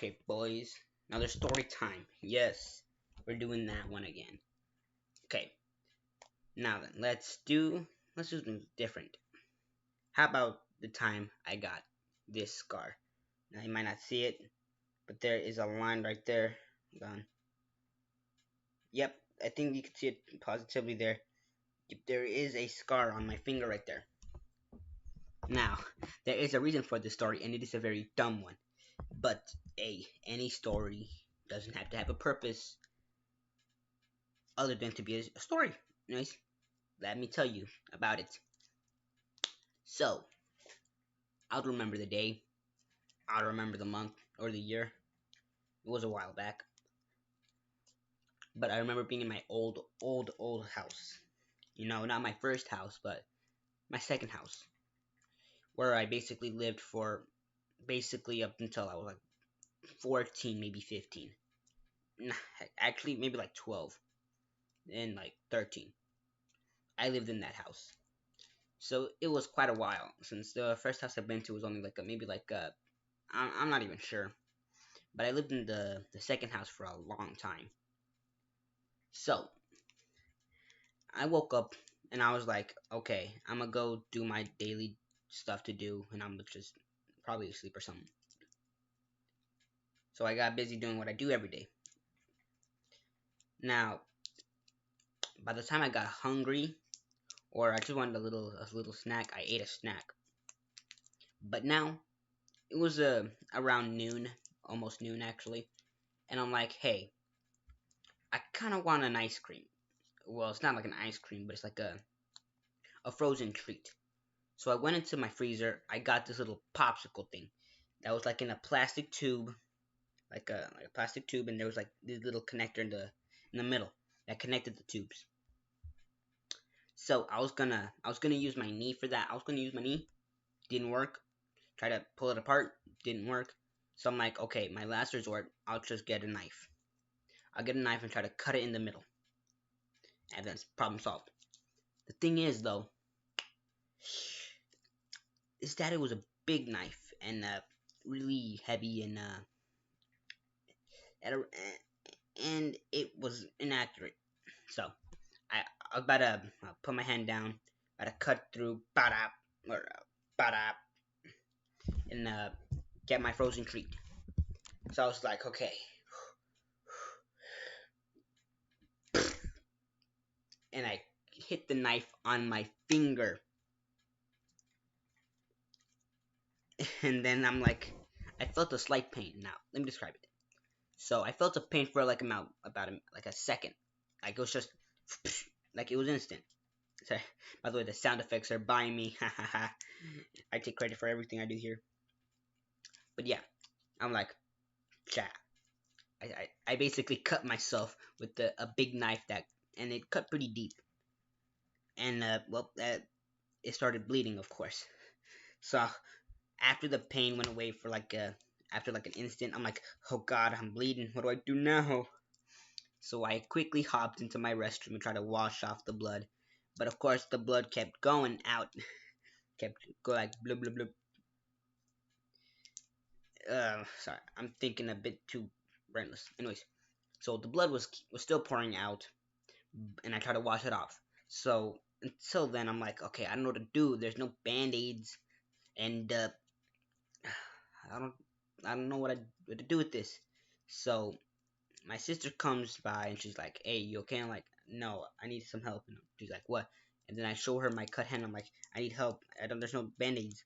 Okay, boys, another story time. Yes, we're doing that one again. Okay, now then, let's do something different. How about the time I got this scar? Now you might not see it, but there is a line right there. Hold on. Yep, I think you can see it positively there. Yep, there is a scar on my finger right there. Now, there is a reason for this story, and it is a very dumb one. But any story doesn't have to have a purpose other than to be a story. Anyways, let me tell you about it. So, I'll remember the day, I'll remember the month or the year. It was a while back. But I remember being in my old house. You know, not my first house, but my second house. Where I basically lived for basically up until I was like 14, maybe 15. Nah, actually, maybe like 12 and like 13. I lived in that house. So it was quite a while since the first house I've been to was only like maybe like I'm not even sure, but I lived in the second house for a long time. So I woke up and I was like, okay, I'm gonna go do my daily stuff to do, and I'm just probably asleep or something. So I got busy doing what I do every day. Now, by the time I got hungry, or I just wanted a little snack, I ate a snack. But now it was around noon, almost noon actually, and I'm like, hey, I kind of want an ice cream. Well, it's not like an ice cream, but it's like a frozen treat. So I went into my freezer. I got this little popsicle thing that was like in a plastic tube, like a plastic tube, and there was like this little connector in the middle that connected the tubes. So I was gonna use my knee for that. I was gonna use my knee. Didn't work. Try to pull it apart. Didn't work. So I'm like, okay, my last resort. I'll just get a knife. I'll get a knife and try to cut it in the middle, and then problem solved. The thing is, though, is that it was a big knife and really heavy and it was inaccurate. So I, I was about to put my hand down, about to cut through, ba or ba and get my frozen treat. So I was like, okay, and I hit the knife on my finger, and then I'm like, I felt a slight pain. Now let me describe it. So I felt a pain for like about like a second, like it was just like it was instant. Sorry. By the way, the sound effects are by me. I take credit for everything I do here. But yeah, I'm like, cha. I basically cut myself with a big knife and it cut pretty deep. And it started bleeding, of course. So after the pain went away for after like an instant, I'm like, oh God, I'm bleeding. What do I do now? So I quickly hopped into my restroom and tried to wash off the blood. But of course, the blood kept going out, kept go like blub blub blub. Sorry, I'm thinking a bit too brainless. Anyways, so the blood was still pouring out, and I tried to wash it off. So until then, I'm like, okay, I don't know what to do. There's no band-aids, and I don't I don't know what to do with this. So my sister comes by and she's like, "Hey, you okay?" I'm like, "No, I need some help." And she's like, "What?" And then I show her my cut hand. I'm like, "I need help. I don't. There's no band-aids."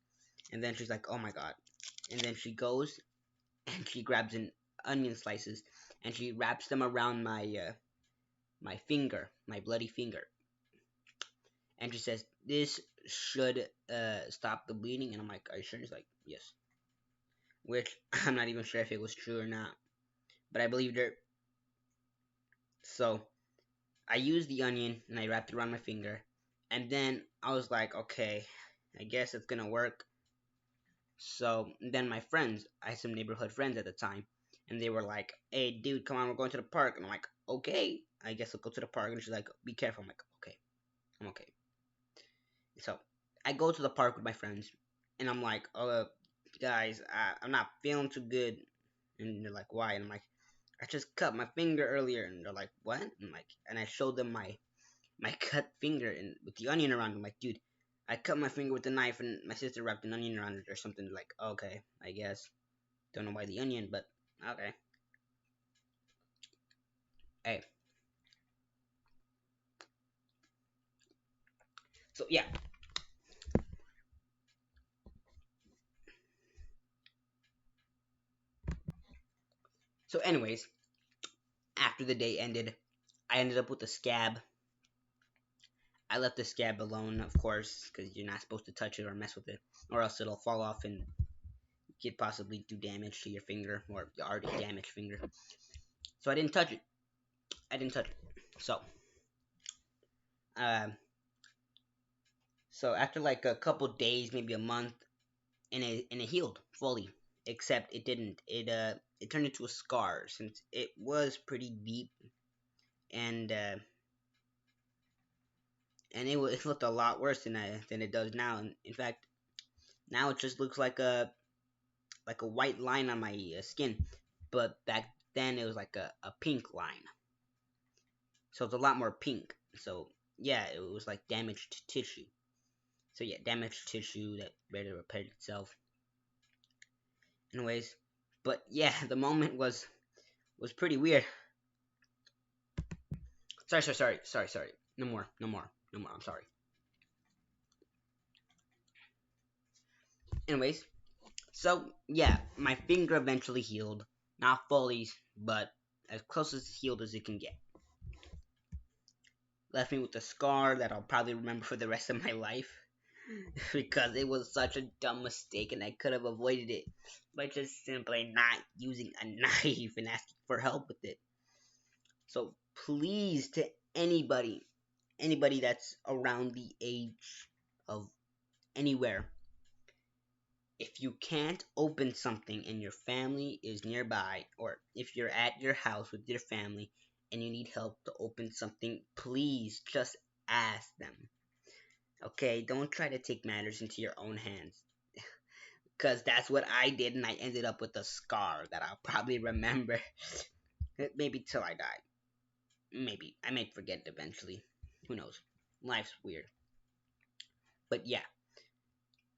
And then she's like, "Oh my God!" And then she goes and she grabs an onion slices and she wraps them around my finger, my bloody finger, and she says, "This should stop the bleeding." And I'm like, "Are you sure?" She's like, "Yes." Which I'm not even sure if it was true or not, but I believed her. So I used the onion and I wrapped it around my finger, and then I was like, "Okay, I guess it's gonna work." So then my friends, I had some neighborhood friends at the time, and they were like, "Hey, dude, come on, we're going to the park." And I'm like, "Okay, I guess I'll go to the park." And she's like, "Be careful." I'm like, "Okay, I'm okay." So I go to the park with my friends, and I'm like, "Oh, guys, I'm not feeling too good." And they're like, why? And I'm like, I just cut my finger earlier. And they're like, what? And like, and I showed them my cut finger and with the onion around it. I'm like, dude, I cut my finger with the knife and my sister wrapped an onion around it or something. Like, okay, I guess. Don't know why the onion, but okay. Hey, so yeah. So anyways, after the day ended, I ended up with a scab. I left the scab alone, of course, because you're not supposed to touch it or mess with it, or else it'll fall off and could possibly do damage to your finger or your already damaged finger. So I didn't touch it. I didn't touch it. So, uh, so after like a couple days, maybe a month, and it healed fully. Except it didn't. It turned into a scar since it was pretty deep, and it looked a lot worse than it does now. And in fact, now it just looks like a white line on my skin, but back then it was like a pink line. So it's a lot more pink. So yeah, it was like damaged tissue. So yeah, damaged tissue that barely repaired itself. Anyways, but yeah, the moment was pretty weird. Sorry. No more. I'm sorry. Anyways, so yeah, my finger eventually healed. Not fully, but as close as healed as it can get. Left me with a scar that I'll probably remember for the rest of my life. Because it was such a dumb mistake and I could have avoided it by just simply not using a knife and asking for help with it. So please, to anybody that's around the age of anywhere, if you can't open something and your family is nearby, or if you're at your house with your family and you need help to open something, please just ask them. Okay, don't try to take matters into your own hands. Because that's what I did, and I ended up with a scar that I'll probably remember. Maybe till I die. Maybe. I may forget it eventually. Who knows? Life's weird. But yeah,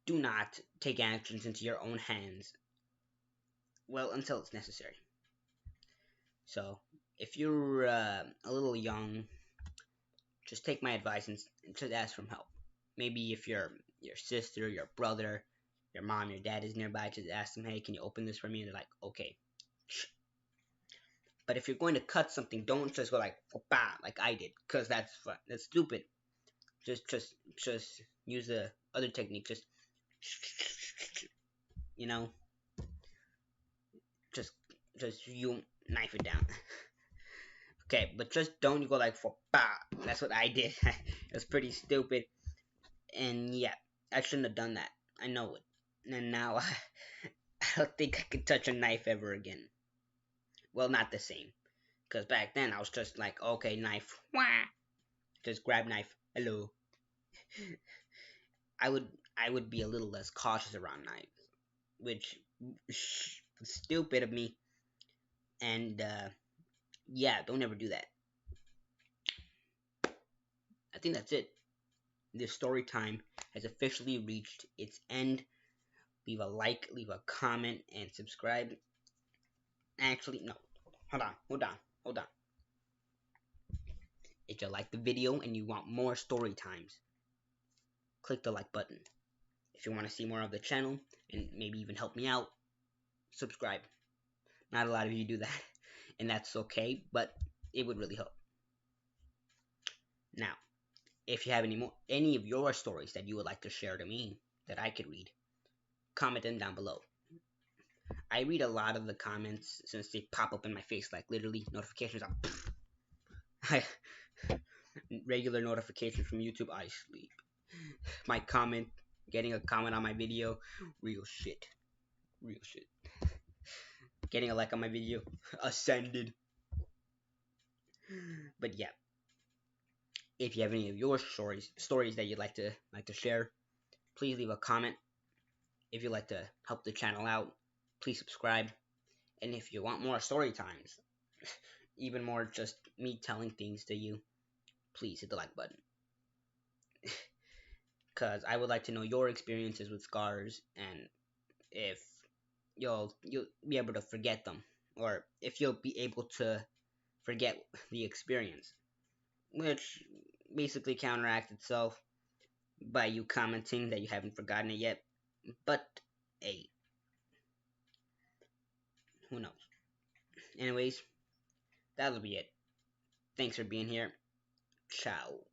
do not take actions into your own hands. Well, until it's necessary. So, if you're a little young, just take my advice and just ask for help. Maybe if your sister, your brother, your mom, your dad is nearby, just ask them, hey, can you open this for me? And they're like, okay. But if you're going to cut something, don't just go like, bah, like I did, because that's fun. That's stupid. Just use the other technique. Just, you know, just, just you knife it down. Okay, but just don't go like for bah. That's what I did. It was pretty stupid. And yeah, I shouldn't have done that. I know it. And now I don't think I could touch a knife ever again. Well, not the same. Because back then I was just like, okay, knife. Wah! Just grab knife. Hello. I would I would be a little less cautious around knives, which was stupid of me. And yeah, don't ever do that. I think that's it. This story time has officially reached its end. Leave a like, leave a comment, and subscribe. Actually, no. Hold on. If you like the video and you want more story times, click the like button. If you want to see more of the channel and maybe even help me out, subscribe. Not a lot of you do that, and that's okay, but it would really help. Now, if you have any of your stories that you would like to share to me that I could read, comment them down below. I read a lot of the comments since they pop up in my face like literally notifications are regular notifications from YouTube. I sleep. My comment, getting a comment on my video, real shit. Getting a like on my video, ascended. But yeah, if you have any of your stories that you'd like to share, please leave a comment. If you'd like to help the channel out, please subscribe. And if you want more story times, even more just me telling things to you, please hit the like button. Because I would like to know your experiences with scars and if you'll be able to forget them, or if you'll be able to forget the experience, which basically counteracts itself by you commenting that you haven't forgotten it yet. But hey, who knows? Anyways, that'll be it. Thanks for being here. Ciao.